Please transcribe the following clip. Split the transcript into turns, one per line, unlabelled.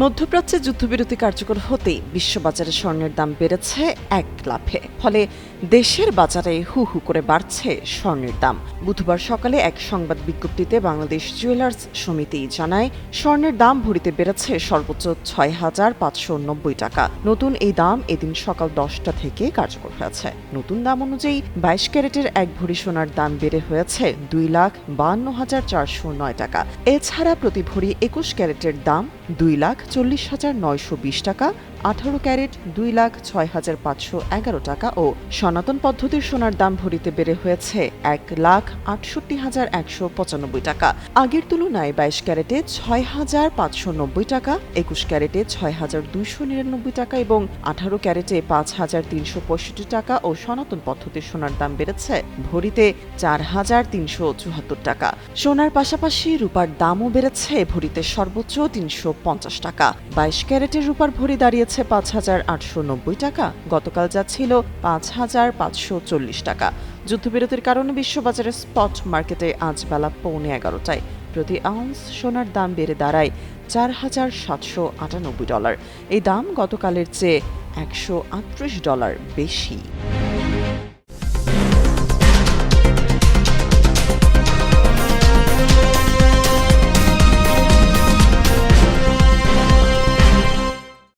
মধ্যপ্রাচ্যে যুদ্ধবিরতি কার্যকর হতেই বিশ্ববাজারে স্বর্ণের দাম বেড়েছে এক লাফে। ফলে দেশের বাজারে হু হু করে বাড়ছে স্বর্ণের দাম। বুধবার সকালে এক সংবাদ বিজ্ঞপ্তিতে বাংলাদেশ জুয়েলার্স সমিতি জানায়, স্বর্ণের দাম ভরিতে বেড়েছে সর্বোচ্চ ৬,৫৯০ টাকা। নতুন এই দাম এদিন সকাল ১০টা থেকে কার্যকর হয়েছে। নতুন দাম অনুযায়ী ২২ ক্যারেটের এক ভরি সোনার দাম বেড়ে হয়েছে ২,৫২,৪০৯ টাকা। এছাড়া প্রতি ভরি ২১ ক্যারেটের দাম ২,৪০,৯২০ টাকা, ১৮ ক্যারেট ২,০৬,৫১১ টাকা ও সনাতন পদ্ধতির সোনার দাম ভরিতে বেড়ে হয়েছে ১,৬৮,১৯৫ টাকা। আগের তুলনায় ২২ ক্যারেটে ৬,৫৯০ টাকা, ২১ ক্যারেটে ৬,২৯৯ টাকা এবং ১৮ ক্যারেটে ৫,৩৬৫ টাকা ও সনাতন পদ্ধতির সোনার দাম বেড়েছে ভরিতে ৪,৩৭৪ টাকা। সোনার পাশাপাশি রূপার দামও বেড়েছে ভরিতে সর্বোচ্চ ৩৫০ টাকা। ২২ ক্যারেটের রূপার ভরি দাঁড়িয়েছে ৫,৮৯০ টাকা, গতকাল যা ছিল ৫,৫৪০ টাকা। যুদ্ধবিরতির কারণে বিশ্ববাজারে স্পট মার্কেটে আজ বেলা পৌনে ১১টায় প্রতি আউন্স সোনার দাম বেড়ে দাঁড়ায় $৪,৭৯৮। এই দাম গতকালের চেয়ে $১৩৮ বেশি।